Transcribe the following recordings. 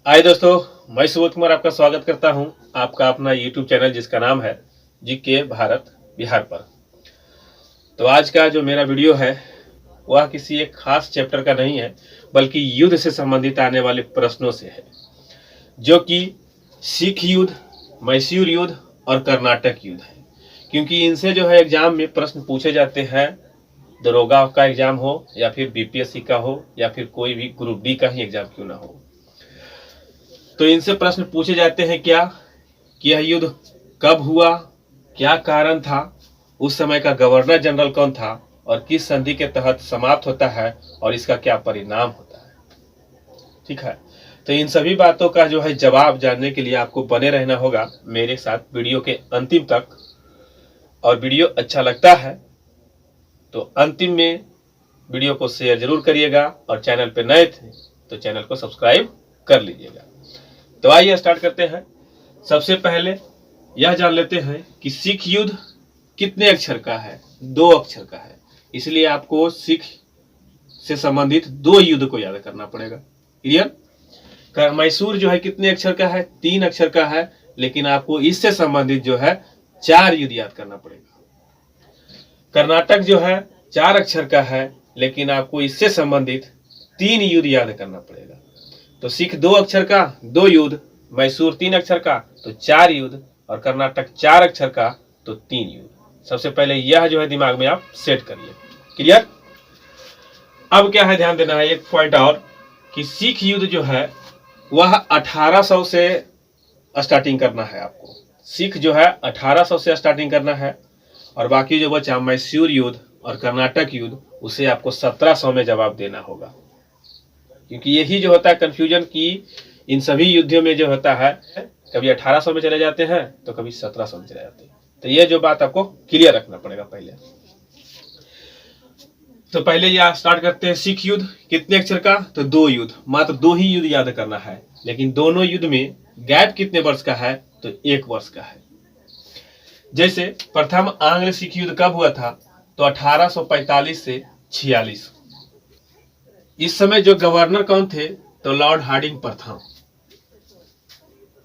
हाय दोस्तों, मैं सुबोध कुमार आपका स्वागत करता हूं आपका अपना यूट्यूब चैनल जिसका नाम है जीके भारत बिहार पर। तो आज का जो मेरा वीडियो है वह किसी एक खास चैप्टर का नहीं है, बल्कि युद्ध से संबंधित आने वाले प्रश्नों से है, जो कि सिख युद्ध, मैसूर युद्ध और कर्नाटक युद्ध है। क्योंकि इनसे जो है एग्जाम में प्रश्न पूछे जाते हैं, दरोगा का एग्जाम हो या फिर बीपीएससी का हो या फिर कोई भी ग्रुप डी का ही एग्जाम क्यों ना हो। तो इनसे प्रश्न पूछे जाते हैं क्या कि यह युद्ध कब हुआ, क्या कारण था, उस समय का गवर्नर जनरल कौन था और किस संधि के तहत समाप्त होता है और इसका क्या परिणाम होता है। ठीक है, तो इन सभी बातों का जो है जवाब जानने के लिए आपको बने रहना होगा मेरे साथ वीडियो के अंतिम तक। और वीडियो अच्छा लगता है तो अंतिम में वीडियो को शेयर जरूर करिएगा और चैनल पे नए थे तो चैनल को सब्सक्राइब कर लीजिएगा। तो आइए स्टार्ट करते हैं। सबसे पहले यह जान लेते हैं कि सिख युद्ध कितने अक्षर का है। 2 अक्षर का है, इसलिए आपको सिख से संबंधित 2 युद्ध को याद करना पड़ेगा। क्लियर। मैसूर जो है कितने अक्षर का है, 3 अक्षर का है, लेकिन आपको इससे संबंधित जो है 4 युद्ध याद करना पड़ेगा। कर्नाटक जो है 4 अक्षर का है, लेकिन आपको इससे संबंधित 3 युद्ध याद करना पड़ेगा। तो सिख 2 अक्षर का 2 युद्ध, मैसूर 3 अक्षर का तो 4 युद्ध और कर्नाटक 4 अक्षर का तो 3 युद्ध। सबसे पहले यह जो है दिमाग में आप सेट करिए। क्लियर। अब क्या है, ध्यान देना है एक पॉइंट और कि सिख युद्ध जो है वह 1800 से स्टार्टिंग करना है आपको। सिख जो है 1800 से स्टार्टिंग करना है और बाकी जो बचा मैसूर युद्ध और कर्नाटक युद्ध उसे आपको 1700 में जवाब देना होगा। क्योंकि यही जो होता है कंफ्यूजन की इन सभी युद्धों में जो होता है कभी 1800 में चले जाते हैं तो कभी 1700 में चले जाते हैं। तो ये जो बात आपको क्लियर रखना पड़ेगा पहले। तो पहले यह स्टार्ट करते हैं सिख युद्ध कितने अक्षर का, तो 2 युद्ध, मात्र 2 ही युद्ध याद करना है। लेकिन दोनों युद्ध में गैप कितने वर्ष का है, तो 1 वर्ष का है। जैसे प्रथम आंग्ल सिख युद्ध कब हुआ था, तो 1845 से 46। इस समय जो गवर्नर कौन थे, तो लॉर्ड हार्डिंग प्रथम।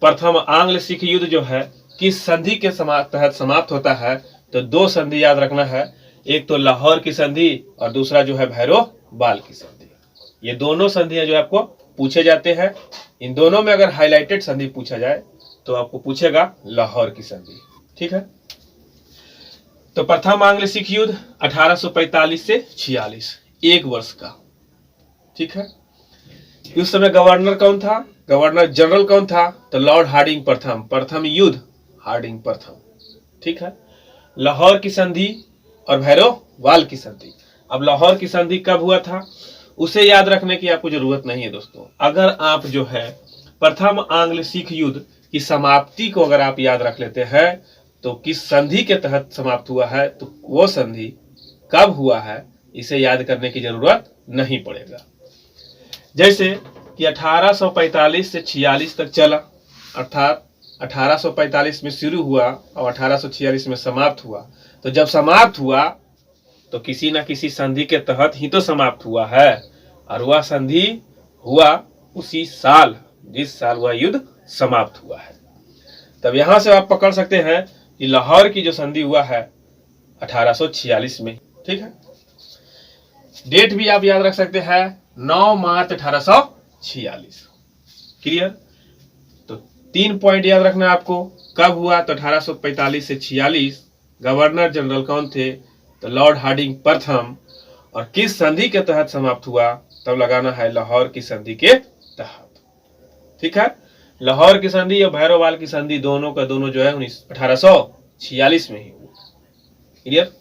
प्रथम आंग्ल सिख युद्ध जो है किस संधि के तहत समाप्त होता है, तो 2 संधि याद रखना है। एक तो लाहौर की संधि और दूसरा जो है भैरव बाल की संधि। ये दोनों संधियां जो आपको पूछे जाते हैं। इन दोनों में अगर हाईलाइटेड संधि पूछा जाए तो आपको पूछेगा लाहौर की संधि। ठीक है। तो प्रथम आंग्ल सिख युद्ध 1845 से 46, 1 वर्ष का। ठीक है। उस समय गवर्नर कौन था, गवर्नर जनरल कौन था, तो लॉर्ड हार्डिंग प्रथम। प्रथम युद्ध हार्डिंग प्रथम। ठीक है। लाहौर की संधि और भैरव वाल की संधि। अब लाहौर की संधि कब हुआ था उसे याद रखने की आपको जरूरत नहीं है दोस्तों। अगर आप जो है प्रथम आंग्ल सिख युद्ध की समाप्ति को अगर आप याद रख लेते हैं तो किस संधि के तहत समाप्त हुआ है, तो वो संधि कब हुआ है इसे याद करने की जरूरत नहीं पड़ेगा। जैसे कि 1845 से 46 तक चला, अर्थात 1845 में शुरू हुआ और 1846 में समाप्त हुआ। तो जब समाप्त हुआ तो किसी ना किसी संधि के तहत ही तो समाप्त हुआ है, और वह संधि हुआ उसी साल जिस साल वह युद्ध समाप्त हुआ है। तब यहां से आप पकड़ सकते हैं कि लाहौर की जो संधि हुआ है 1846 में। ठीक है। डेट भी आप याद रख सकते हैं 9 मार्च 1846। क्लियर। तो 3 पॉइंट याद रखना है आपको। कब हुआ, तो 1845 से 46। गवर्नर जनरल कौन थे, तो लॉर्ड हार्डिंग प्रथम। और किस संधि के तहत समाप्त हुआ, तब लगाना है लाहौर की संधि के तहत। ठीक है। लाहौर की संधि और भैरववाल की संधि दोनों का दोनों जो है 1846 में ही हुआ। क्लियर।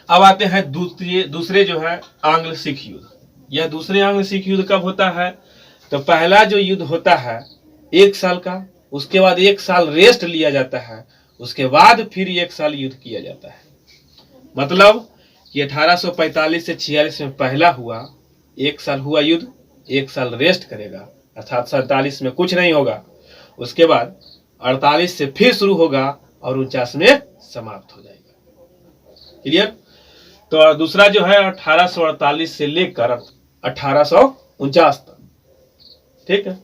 अब आते हैं दूसरे जो है आंग्ल सिख युद्ध। यह दूसरे आंग्ल सिख युद्ध कब होता है, तो पहला जो युद्ध होता है 1 साल का, उसके बाद 1 साल रेस्ट लिया जाता है, उसके बाद फिर 1 साल युद्ध किया जाता है। मतलब कि 1845 से 46 में पहला हुआ, 1 साल हुआ युद्ध, 1 साल रेस्ट करेगा, अर्थात 47 में कुछ नहीं होगा। उसके बाद 48 से फिर शुरू होगा और 49 में समाप्त हो जाएगा। क्लियर। तो दूसरा जो है 1848 से लेकर 1849 तक। ठीक है।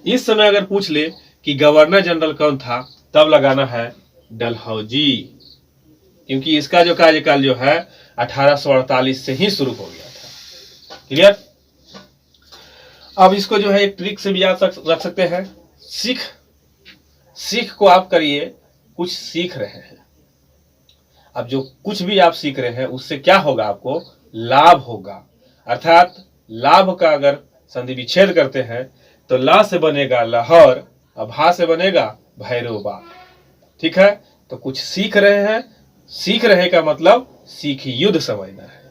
इस समय अगर पूछ ले कि गवर्नर जनरल कौन था, तब लगाना है डलहौजी, क्योंकि इसका जो कार्यकाल जो है 1848 से ही शुरू हो गया था। क्लियर। अब इसको जो है एक ट्रिक से भी याद रख सकते हैं। सीख को आप करिए, कुछ सीख रहे हैं, अब जो कुछ भी आप सीख रहे हैं उससे क्या होगा, आपको लाभ होगा। अर्थात लाभ का अगर संधि विच्छेद करते हैं तो ला से बनेगा लाहौर, अब हा से बनेगा भैरोबाल। ठीक है, तो कुछ सीख रहे हैं, सीख रहे का मतलब सीख युद्ध समझना है।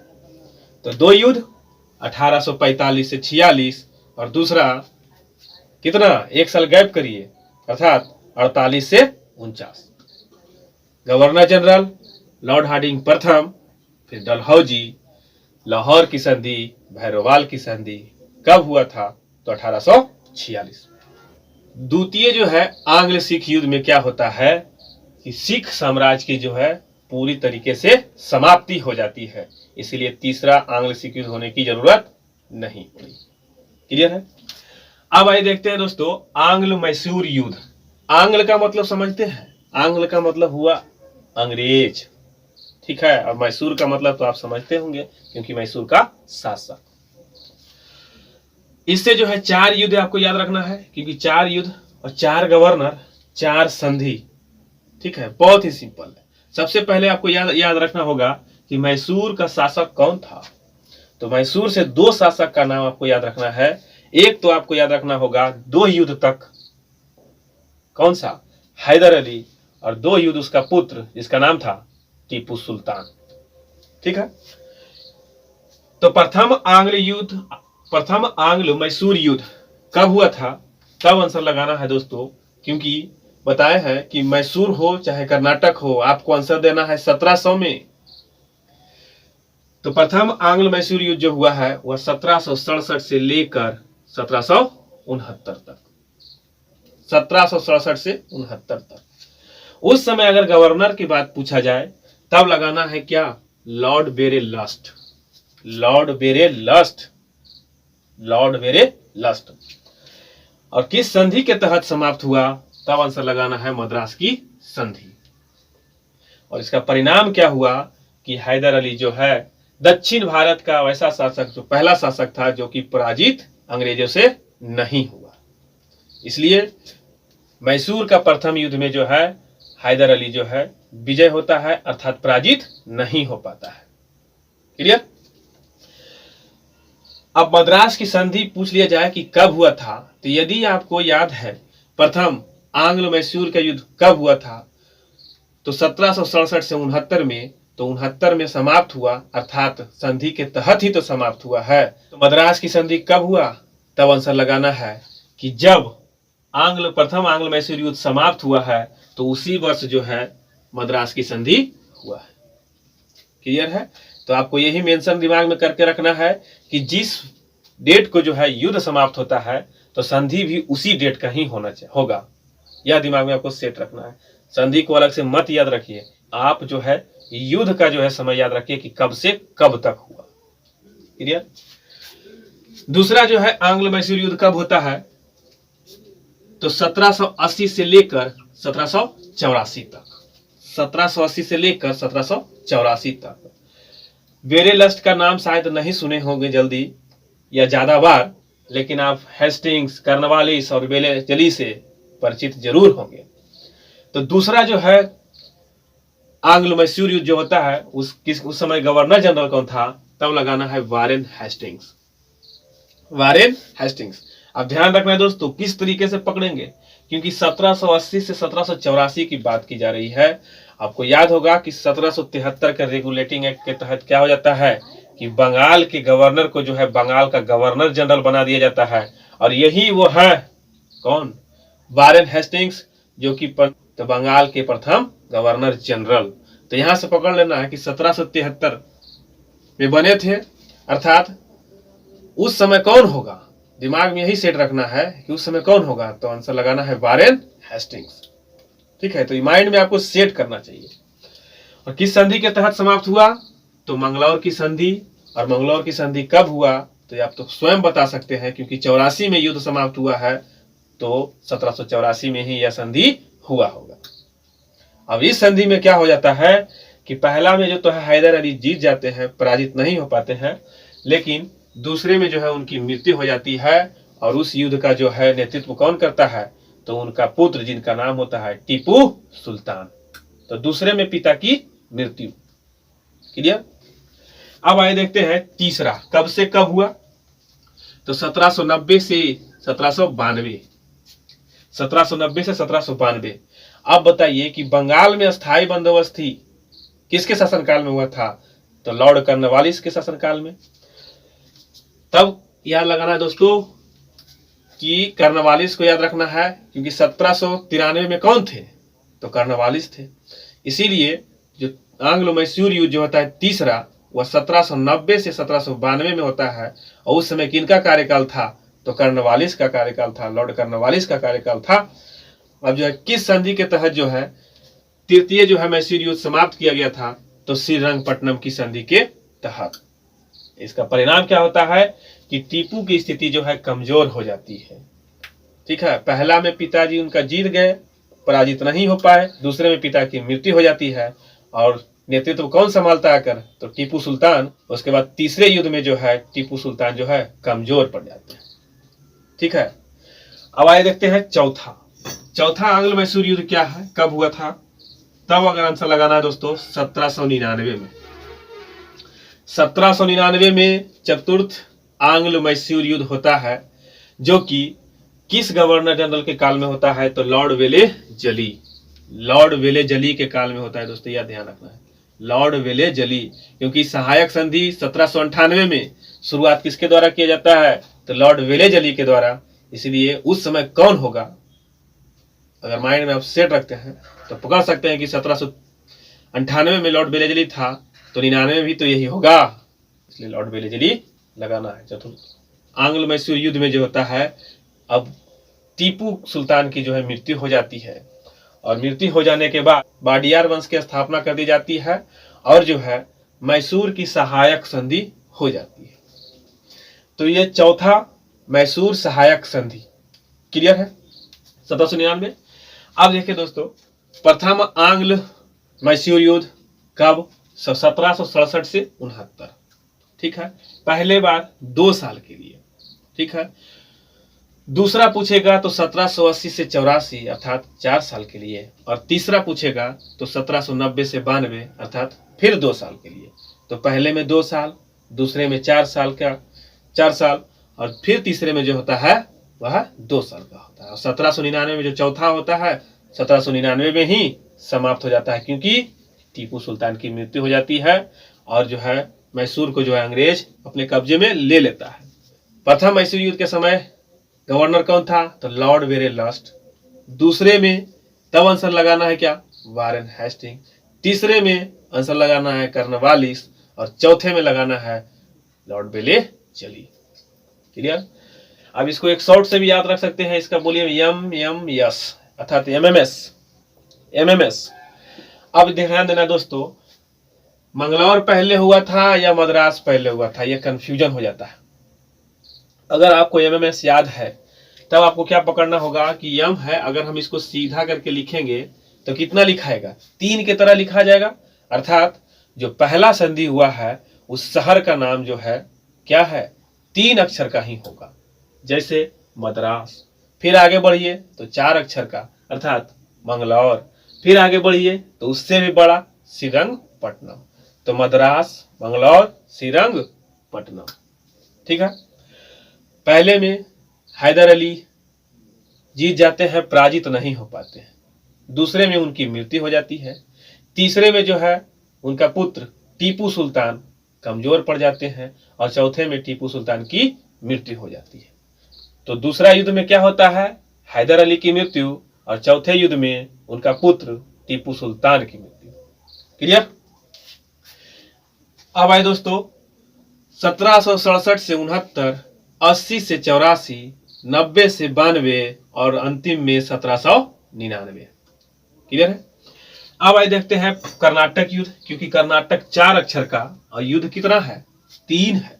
तो दो युद्ध 1845 से 46 और दूसरा कितना, एक साल गैप करिए, अर्थात 48 से 49। गवर्नर जनरल लॉर्ड हार्डिंग प्रथम, फिर डलहौजी, लाहौर की संधि, भैरोवाल की संधि कब हुआ था, तो 1846। द्वितीय जो है आंग्ल सिख युद्ध में क्या होता है कि सिख साम्राज्य की जो है पूरी तरीके से समाप्ति हो जाती है, इसलिए तीसरा आंग्ल सिख युद्ध होने की जरूरत नहीं पड़ी। क्लियर है। अब आइए देखते हैं दोस्तों आंग्ल मैसूर युद्ध। आंग्ल का मतलब समझते हैं, आंग्ल का मतलब हुआ अंग्रेज, ठीक है, और मैसूर का मतलब तो आप समझते होंगे क्योंकि मैसूर का शासक। इससे जो है 4 युद्ध आपको याद रखना है, क्योंकि 4 युद्ध और 4 गवर्नर, 4 संधि। ठीक है, बहुत ही सिंपल है। सबसे पहले आपको याद रखना होगा कि मैसूर का शासक कौन था। तो मैसूर से 2 शासक का नाम आपको याद रखना है। एक तो आपको याद रखना होगा 2 युद्ध तक, कौन सा, हैदर अली, और 2 युद्ध उसका पुत्र जिसका नाम था टीपू सुल्तान। ठीक है, तो प्रथम आंग्ल मैसूर युद्ध कब हुआ था, तब आंसर लगाना है दोस्तों, क्योंकि बताए हैं कि मैसूर हो चाहे कर्नाटक हो, आपको आंसर देना है 1700 में। तो प्रथम आंग्ल मैसूर युद्ध जो हुआ है वह 1767 से लेकर 1769 तक, 1767 से 69 तक। उस समय अगर गवर्नर की बात पूछा जाए तब लगाना है क्या, लॉर्ड बेरेलस्ट, लॉर्ड बेरेलस्ट, लॉर्ड बेरेलस्ट। और किस संधि के तहत समाप्त हुआ, तब आंसर लगाना है मद्रास की संधि। और इसका परिणाम क्या हुआ कि हैदर अली जो है दक्षिण भारत का वैसा शासक, जो पहला शासक था जो कि पराजित अंग्रेजों से नहीं हुआ। इसलिए मैसूर का प्रथम युद्ध में जो है हैदर अली जो है विजय होता है, अर्थात पराजित नहीं हो पाता है। क्लियर। अब मद्रास की संधि पूछ लिया जाए कि कब हुआ था, तो यदि आपको याद है प्रथम आंग्ल मैसूर का युद्ध कब हुआ था, तो 1767 से 69 में, तो 69 में समाप्त हुआ, अर्थात संधि के तहत ही तो समाप्त हुआ है। तो मद्रास की संधि कब हुआ, तब आंसर लगाना है कि जब प्रथम आंग्ल मैसूर युद्ध समाप्त हुआ है, तो उसी वर्ष जो है मद्रास की संधि हुआ है। क्लियर है। तो आपको यही मेंशन दिमाग में करके रखना है कि जिस डेट को जो है युद्ध समाप्त होता है, तो संधि भी उसी डेट का ही होगा। यह दिमाग में आपको सेट रखना है। संधि को अलग से मत याद रखिए, आप जो है युद्ध का जो है समय याद रखिए कि कब से कब तक हुआ। क्लियर। दूसरा जो है आंग्ल मैसूर युद्ध कब होता है, तो 1780 से लेकर 1784 तक, 1780 से लेकर 1784 तक। बेरेलस्ट का नाम शायद नहीं सुने होंगे जल्दी या ज्यादा बार, लेकिन आप हेस्टिंग्स, कर्नवालिस और बेलेजली से परिचित जरूर होंगे। तो दूसरा जो है आंग्ल मैसूर युद्ध जो होता है उस समय गवर्नर जनरल कौन था, तब लगाना है वारेन हेस्टिंग्स, वारेन हेस्टिंग्स। अब ध्यान रखना है दोस्तों किस तरीके से पकड़ेंगे, क्योंकि 1780 से 1784 की बात की जा रही है। आपको याद होगा कि 1773 के रेगुलेटिंग एक्ट के तहत क्या हो जाता है कि बंगाल के गवर्नर को जो है बंगाल का गवर्नर जनरल बना दिया जाता है, और यही वो है कौन, वारेन हेस्टिंग्स, जो कि तो बंगाल के प्रथम गवर्नर जनरल। तो यहां से पकड़ लेना है कि 1773 में बने थे, अर्थात उस समय कौन होगा, दिमाग में यही सेट रखना है कि उस समय कौन होगा, तो आंसर लगाना है वारेन हेस्टिंग्स। ठीक है, तो माइंड में आपको सेट करना चाहिए। और किस संधि के तहत समाप्त हुआ, तो मंगलौर की संधि। और मंगलौर की संधि कब हुआ, तो ये आप तो स्वयं बता सकते हैं, क्योंकि 84 में युद्ध समाप्त हुआ है, तो 1784 में ही यह संधि हुआ होगा। अब इस संधि में क्या हो जाता है कि पहला में जो तो है हैदर अली जीत जाते हैं, पराजित नहीं हो पाते हैं, लेकिन दूसरे में जो है उनकी मृत्यु हो जाती है। और उस युद्ध का जो है नेतृत्व कौन करता है, तो उनका पुत्र, जिनका नाम होता है टीपू सुल्तान। तो दूसरे में पिता की मृत्यु। क्लियर। अब आइए देखते हैं तीसरा कब से कब हुआ, तो 1790 से 1792। 1790 से 1792। अब बताइए कि बंगाल में स्थायी बंदोबस्ती किसके शासनकाल में हुआ था, तो लॉर्ड कॉर्नवालिस के शासनकाल में। तब याद लगाना है दोस्तों कि कॉर्नवालिस को याद रखना है, क्योंकि 1793 में कौन थे, तो कॉर्नवालिस थे। इसीलिए जो आंग्लो मैसूर युद्ध जो होता है तीसरा, वह 1790 से 1792 में होता है। और उस समय किनका कार्यकाल था, तो कॉर्नवालिस का कार्यकाल था, लॉर्ड कॉर्नवालिस का कार्यकाल था। अब जो है किस संधि के तहत जो है तृतीय जो है मैसूर युद्ध समाप्त किया गया था, तो श्रीरंगपट्टनम की संधि के तहत। इसका परिणाम क्या होता है कि टीपू की स्थिति जो है कमजोर हो जाती है। ठीक है, पहला में पिताजी उनका जीत गए, पराजित नहीं हो पाए, दूसरे में पिता की मृत्यु हो जाती है, और नेतृत्व कौन संभालता आकर, तो टीपू सुल्तान। उसके बाद तीसरे युद्ध में जो है टीपू सुल्तान जो है कमजोर पड़ जाते हैं। ठीक है, अब आइए देखते हैं चौथा आंग्ल मैसूर युद्ध क्या है, कब हुआ था। तब अगर आंसर लगाना है दोस्तों 1799 में। 1799 में चतुर्थ आंग्ल मैसूर युद्ध होता है, जो कि किस गवर्नर जनरल के काल में होता है, तो लॉर्ड वेले जली के काल में होता है। दोस्तों यह ध्यान रखना है, लॉर्ड वेले जली, क्योंकि सहायक संधि 1798 में शुरुआत किसके द्वारा किया जाता है, तो लॉर्ड वेले जली के द्वारा। इसलिए उस समय कौन होगा, अगर माइंड में आप सेट रखते हैं तो पकड़ सकते हैं कि 1798 में लॉर्ड वेले जली था, तो 99 में भी तो यही होगा, इसलिए लॉर्ड वेले जली लगाना है। चतुर्थ आंग्ल मैसूर युद्ध में जो होता है, अब टीपू सुल्तान की जो है मृत्यु हो जाती है, और मृत्यु हो जाने के बाद वाडियार वंश की स्थापना कर दी जाती है, और जो है मैसूर की सहायक संधि हो जाती है। तो ये चौथा मैसूर सहायक संधि। क्लियर है 1799। अब देखिए दोस्तों, प्रथम आंग्ल मैसूर युद्ध कब, 1767 से 69। ठीक है, पहले बार 2 साल के लिए। ठीक है, दूसरा पूछेगा तो 1780 से 84 अर्थात 4 साल के लिए, और तीसरा पूछेगा तो 1790 से 92 अर्थात फिर 2 साल के लिए। तो पहले में 2 साल, दूसरे में 4 साल, और फिर तीसरे में जो होता है वह 2 साल का होता है। और 1799 में जो चौथा होता है, 1799 में ही समाप्त हो जाता है, क्योंकि टीपू सुल्तान की मृत्यु हो जाती है, और जो है मैसूर को जो है अंग्रेज अपने कब्जे में ले लेता है। प्रथम मैसूर युद्ध के समय गवर्नर कौन था, तो लॉर्ड वेरेलस्ट। दूसरे में तब आंसर लगाना है क्या, वारेन हेस्टिंग। तीसरे में आंसर लगाना है कॉर्नवालिस, और चौथे में लगाना है लॉर्ड वेले जली। क्लियर। अब इसको एक शॉर्ट से भी याद रख सकते हैं, इसका बोलिए MMS अर्थात MMS। अब ध्यान देना दोस्तों, मंगलौर पहले हुआ था या मद्रास पहले हुआ था, यह कंफ्यूजन हो जाता है। अगर आपको MMS याद है, तब आपको क्या पकड़ना होगा कि यम है, अगर हम इसको सीधा करके लिखेंगे तो कितना लिखाएगा, 3 की तरह लिखा जाएगा। अर्थात जो पहला संधि हुआ है उस शहर का नाम जो है क्या है, 3 अक्षर का ही होगा, जैसे मद्रास। फिर आगे बढ़िए तो 4 अक्षर का अर्थात मंगलौर। फिर आगे बढ़िए तो उससे भी बड़ा श्रीरंगपट्टनम। तो मद्रास, मंगलौर, श्रीरंगपट्टनम। ठीक है, पहले में हैदर अली जीत जाते हैं, पराजित नहीं हो पाते हैं। दूसरे में उनकी मृत्यु हो जाती है। तीसरे में जो है उनका पुत्र टीपू सुल्तान कमजोर पड़ जाते हैं, और चौथे में टीपू सुल्तान की मृत्यु हो जाती है। तो दूसरा युद्ध में क्या होता है, हैदर अली की मृत्यु, और चौथे युद्ध में उनका पुत्र टीपू सुल्तान की मृत्यु। क्लियर। अब आए दोस्तों 1767 से 69, 80 से 84, 90 से 92, और अंतिम में 1799। क्लियर है। अब आइए देखते हैं कर्नाटक युद्ध, क्योंकि कर्नाटक 4 अक्षर का और युद्ध कितना है, 3 है।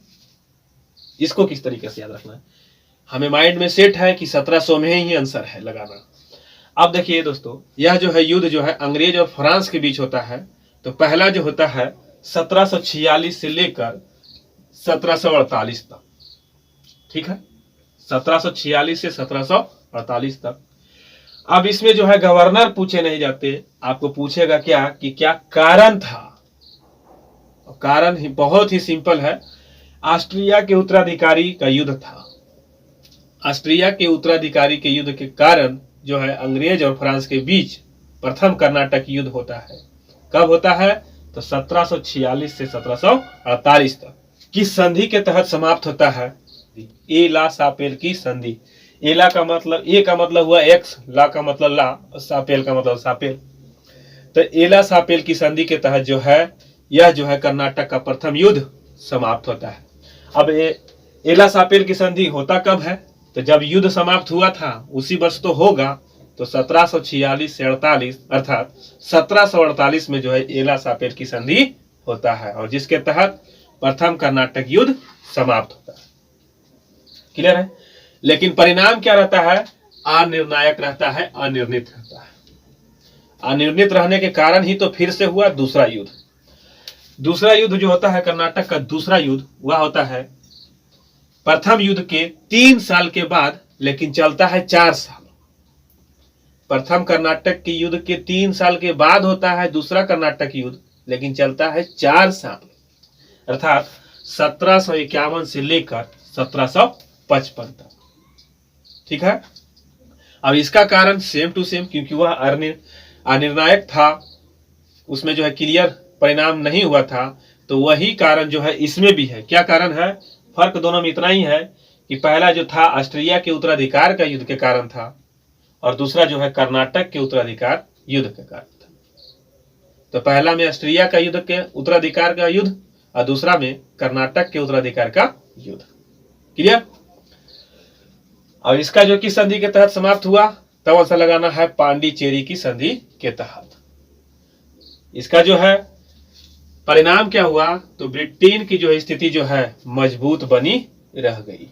इसको किस तरीके से याद रखना है, हमें माइंड में सेट है कि 1700 में ही आंसर है लगाना। अब देखिए दोस्तों, यह जो है युद्ध जो है अंग्रेज और फ्रांस के बीच होता है। तो पहला जो होता है 1746 से लेकर 1748 तक, ठीक है, 1746 से 1748 तक। अब इसमें जो है गवर्नर पूछे नहीं जाते, आपको पूछेगा क्या कि क्या कारण था। कारण ही बहुत ही सिंपल है, ऑस्ट्रिया के उत्तराधिकारी का युद्ध था। ऑस्ट्रिया के उत्तराधिकारी के युद्ध के कारण जो है अंग्रेज और फ्रांस के बीच प्रथम कर्नाटक युद्ध होता है। कब होता है, तो 1746 से 1748 तक। किस संधि के तहत समाप्त होता है, एला सापेल की संधि। एला का मतलब, ए का मतलब हुआ एक्स, ला का मतलब ला, सापेल का मतलब सापेल। तो एला सापेल की संधि के तहत जो है यह जो है कर्नाटक का प्रथम युद्ध समाप्त होता है। अब एला सापेल की संधि होता कब है, तो जब युद्ध समाप्त हुआ था उसी वर्ष तो होगा, तो 1746 से 48 अर्थात 1748 में जो है एला सापेल की संधि होता है, और जिसके तहत प्रथम कर्नाटक युद्ध समाप्त होता है। क्लियर है। लेकिन परिणाम क्या रहता है, अनिर्णायक रहता है, अनिर्णित रहता है। अनिर्णित रहने के कारण ही तो फिर से हुआ दूसरा युद्ध। दूसरा युद्ध जो होता है कर्नाटक का दूसरा युद्ध, वह होता है प्रथम युद्ध के 3 साल के बाद, लेकिन चलता है 4 साल। प्रथम कर्नाटक के युद्ध के 3 साल के बाद होता है दूसरा कर्नाटक युद्ध, लेकिन चलता है 4 साल, अर्थात 1751 से लेकर 1755 तक। ठीक है। अब इसका कारण सेम टू सेम, क्योंकि वह अनिर्णायक था, उसमें जो है क्लियर परिणाम नहीं हुआ था, तो वही कारण जो है इसमें भी है। क्या कारण है, फर्क दोनों में इतना ही है कि पहला जो था ऑस्ट्रिया के उत्तराधिकार का युद्ध के कारण था, और दूसरा जो है कर्नाटक के उत्तराधिकार युद्ध के कारण था। तो पहला में ऑस्ट्रिया का युद्ध के उत्तराधिकार का युद्ध, और दूसरा में कर्नाटक के उत्तराधिकार का युद्ध। क्लियर। अब इसका जो किस संधि के तहत समाप्त हुआ, तब आंसर लगाना है पांडिचेरी की संधि के तहत। इसका जो है परिणाम क्या हुआ, तो ब्रिटेन की जो है स्थिति जो है मजबूत बनी रह गई।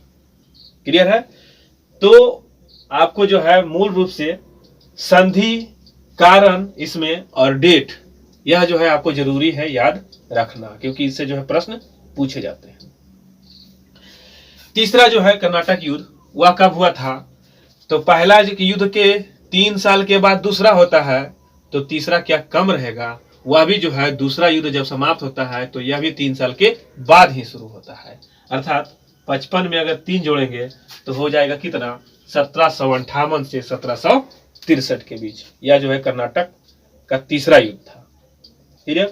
क्लियर है। तो आपको जो है मूल रूप से संधि, कारण इसमें और डेट, यह जो है आपको जरूरी है याद रखना, क्योंकि इससे जो है प्रश्न पूछे जाते हैं। तीसरा जो है कर्नाटक युद्ध, वह कब हुआ था, तो पहला युद्ध के 3 साल के बाद दूसरा होता है, तो तीसरा क्या कम रहेगा, वह भी जो है दूसरा युद्ध जब समाप्त होता है तो यह भी 3 साल के बाद ही शुरू होता है, अर्थात 55 में अगर 3 जोड़ेंगे तो हो जाएगा कितना, 1758 से 1763 के बीच। यह जो है कर्नाटक का तीसरा युद्ध था। ठीक है।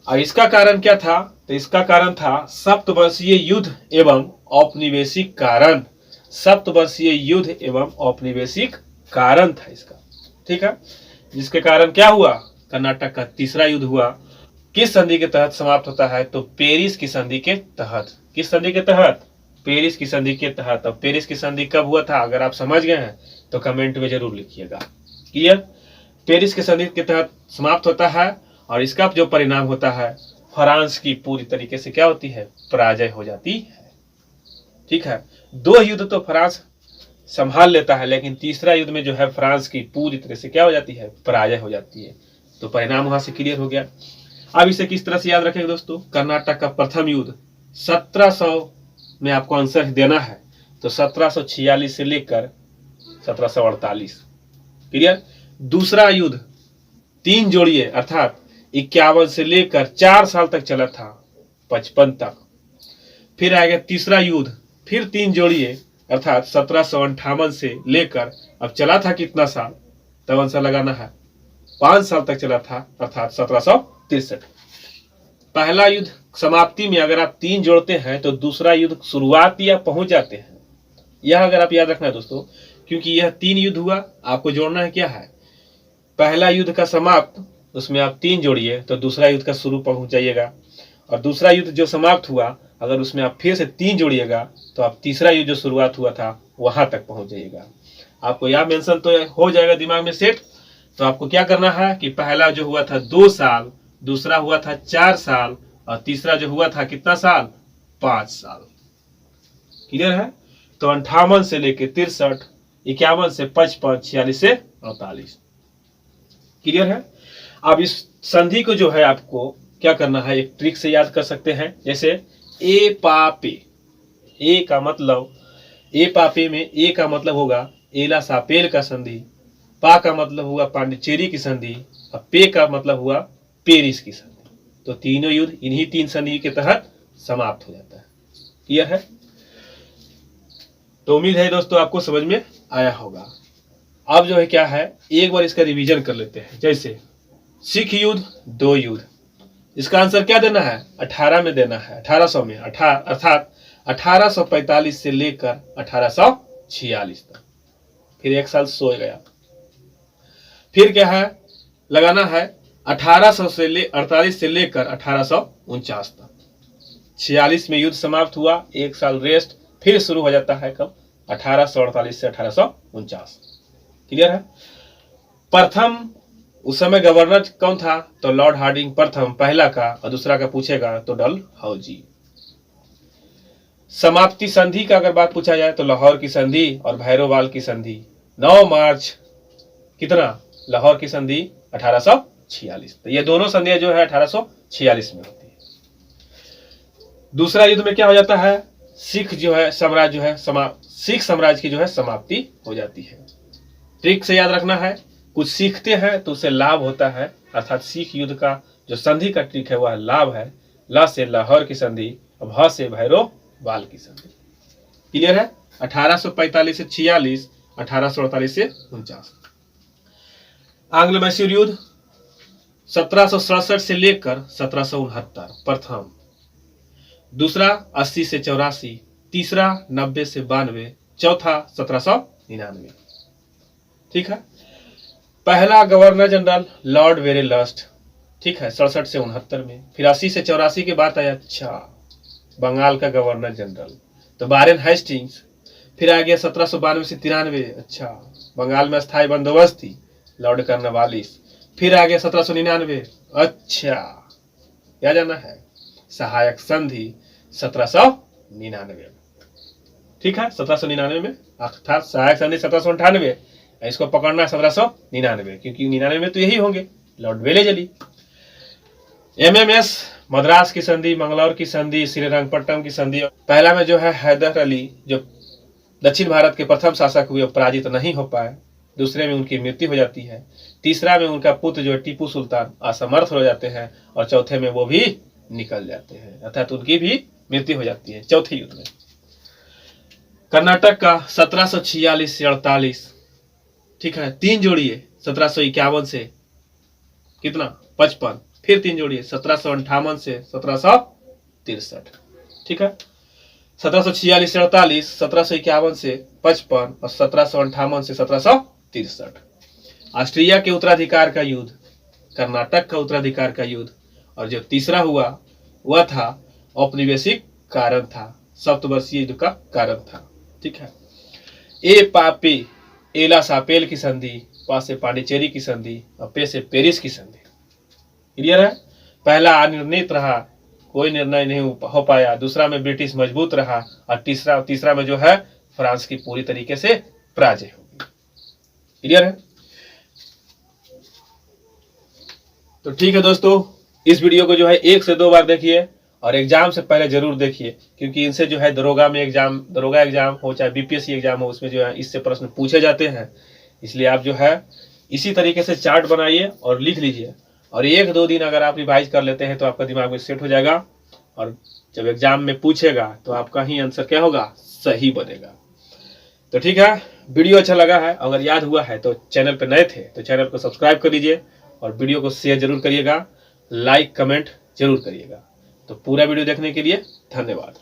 और इसका कारण क्या था, तो इसका कारण था सप्तवर्षीय युद्ध एवं औपनिवेशिक कारण। सप्तवर्षीय युद्ध एवं औपनिवेशिक कारण था इसका। ठीक है। जिसके कारण क्या हुआ, कर्नाटक का तीसरा युद्ध हुआ। किस संधि के तहत समाप्त होता है, तो पेरिस की संधि के तहत। किस संधि के तहत, पेरिस की संधि के तहत। अब पेरिस की संधि कब हुआ था, अगर आप समझ गए हैं तो कमेंट में जरूर लिखिएगा। क्लियर। पेरिस की संधि के तहत समाप्त होता है, और इसका जो परिणाम होता है, फ्रांस की पूरी तरीके से क्या होती है, पराजय हो जाती है। ठीक है। 2 युद्ध तो फ्रांस संभाल लेता है, लेकिन तीसरा युद्ध में जो है फ्रांस की पूरी तरह से क्या हो जाती है, पराजय हो जाती है। तो परिणाम वहां से क्लियर हो गया। अब इसे किस तरह से याद रखेंगे दोस्तों, कर्नाटक का प्रथम युद्ध 1700 में आपको आंसर देना है, तो 1746 से लेकर 1748। क्लियर। दूसरा युद्ध 3 जोड़िए, अर्थात 51 से लेकर 4 साल तक चला था, 55 तक। फिर आएगा तीसरा युद्ध, फिर 3 जोड़िए, अर्थात 1758 से लेकर, अब चला था कितना साल, तब आंसर लगाना है 5 साल तक चला था, अर्थात 1763। पहला युद्ध समाप्ति में अगर आप 3 जोड़ते हैं तो दूसरा युद्ध शुरुआती या पहुंच जाते हैं। यह अगर आप याद रखना है दोस्तों, क्योंकि यह 3 युद्ध हुआ, आपको जोड़ना है क्या है, पहला युद्ध का समाप्त, उसमें आप 3 जोड़िए तो दूसरा युद्ध का शुरू पहुंच जाइएगा, और दूसरा युद्ध जो समाप्त हुआ, अगर उसमें आप फिर से 3 जोड़िएगा तो आप तीसरा युद्ध जो शुरुआत हुआ था वहां तक पहुंच जाइएगा। आपको यह मेंशन तो हो जाएगा दिमाग में सेट। तो आपको क्या करना है कि पहला जो हुआ था 2 साल, दूसरा हुआ था 4 साल, और तीसरा जो हुआ था कितना साल, 5 साल। क्लियर है। तो 58 से लेके 63, 51 से 55, 46 से 48। क्लियर है। अब इस संधि को जो है आपको क्या करना है, एक ट्रिक से याद कर सकते हैं। जैसे ए पा पे, ए का मतलब, ए पापे में ए का मतलब होगा एला सापेल का संधि, पा का मतलब हुआ पांडिचेरी की संधि, और पे का मतलब हुआ पेरिस की संधि। तो तीनों युद्ध इन्हीं 3 संधि के तहत समाप्त हो जाता है। क्लियर है। तो उम्मीद है दोस्तों आपको समझ में आया होगा। अब जो है क्या है, एक बार इसका रिवीजन कर लेते हैं। जैसे सिख युद्ध 2 युद्ध, इसका आंसर क्या देना है, 18 में देना है, 1800 में, अर्थात 1845 से लेकर 1846 तक। फिर 1 साल सो गया। फिर क्या है, लगाना है 1848 से लेकर 1849 तक। 46 में युद्ध समाप्त हुआ, 1 साल रेस्ट, फिर शुरू हो जाता है कब, 1848 से 1849। क्लियर है। प्रथम उस समय गवर्नर कौन था, तो लॉर्ड हार्डिंग प्रथम पहला का, और दूसरा का पूछेगा तो डलहौजी। समाप्ति संधि का अगर बात पूछा जाए तो लाहौर की संधि और भैरोवाल की संधि 9 मार्च कितना, लाहौर की संधि 1846। तो ये दोनों संधियां जो है 1846 में होती है। दूसरा युद्ध में क्या हो जाता है, सिख जो है साम्राज्य जो है सिख साम्राज्य की जो है समाप्ति हो जाती है। ट्रिक से याद रखना है, कुछ सीखते हैं तो उसे लाभ होता है, अर्थात सिख युद्ध का जो संधि का ट्रिक है वह लाभ है। ला से लाहौर की संधि, भ से भैरोवाल की संधि। क्लियर है। 1845 से 46, 1848 से 49। आंग्ल मैसूर युद्ध 1767 से लेकर 1769 प्रथम, दूसरा 80 से 84, तीसरा 90 से 92, चौथा 1799। ठीक है। पहला गवर्नर जनरल लॉर्ड वेरेलस्ट, ठीक है, 67 से 69 में। फिर 80 से 84 के बाद आया अच्छा बंगाल का गवर्नर जनरल, तो वारेन हेस्टिंग्स। फिर आ गया 1792 से 93, अच्छा बंगाल में स्थायी बंदोबस्ती, लॉर्ड कर्नवालिस। फिर आ गया 1799, अच्छा क्या जाना है, सहायक संधि 1799। ठीक है, 1799 में, अर्थात सहायक संधि 1798, इसको पकड़ना 1799, क्योंकि 99 में तो यही होंगे, लॉर्ड वेलेजली। एमएमएस मद्रास की संधि, मंगलौर की संधि, श्रीरंगपट्टनम की संधि। पहला में जो है हैदर अली जो दक्षिण भारत के प्रथम शासक हुए पराजित नहीं हो पाए, दूसरे में उनकी मृत्यु हो जाती है, तीसरा में उनका पुत्र जो है टीपू सुल्तान असमर्थ हो जाते हैं, और चौथे में वो भी निकल जाते हैं, अर्थात उनकी भी मृत्यु हो जाती है चौथे युद्ध में। कर्नाटक का 1746 से 48, ठीक है, 3 जोड़िए 1751 से कितना 55, फिर 3 जोड़िए 1758 से 1763। ठीक है, 1746 से 48, 1751 से 55 और 1758 से 1763। ऑस्ट्रिया के उत्तराधिकार का युद्ध, कर्नाटक का उत्तराधिकार का युद्ध, और जो तीसरा हुआ वह था औपनिवेशिक कारण था, सप्तवर्षीय युद्ध का कारण था। ठीक है। ए पापे एला सापेल की संधि, पा से पांडिचेरी की संधि, और पे से पेरिस की संधि। क्लियर है। पहला अनिर्णित रहा, कोई निर्णय नहीं हो पाया, दूसरा में ब्रिटिश मजबूत रहा, और तीसरा में जो है फ्रांस की पूरी तरीके से पराजय होगी। क्लियर है। तो ठीक है दोस्तों, इस वीडियो को जो है 1 से 2 बार देखिए, और एग्जाम से पहले जरूर देखिए, क्योंकि इनसे जो है दरोगा एग्जाम हो चाहे बीपीएससी एग्जाम हो, उसमें जो है इससे प्रश्न पूछे जाते हैं। इसलिए आप जो है इसी तरीके से चार्ट बनाइए और लिख लीजिए, और 1-2 दिन अगर आप रिवाइज कर लेते हैं तो आपका दिमाग में सेट हो जाएगा, और जब एग्जाम में पूछेगा तो आपका ही आंसर क्या होगा, सही बनेगा। तो ठीक है, वीडियो अच्छा लगा है, अगर याद हुआ है तो चैनल पर नए थे तो चैनल को सब्सक्राइब कर लीजिए, और वीडियो को शेयर जरूर करिएगा, लाइक कमेंट जरूर करिएगा। तो पूरा वीडियो देखने के लिए धन्यवाद।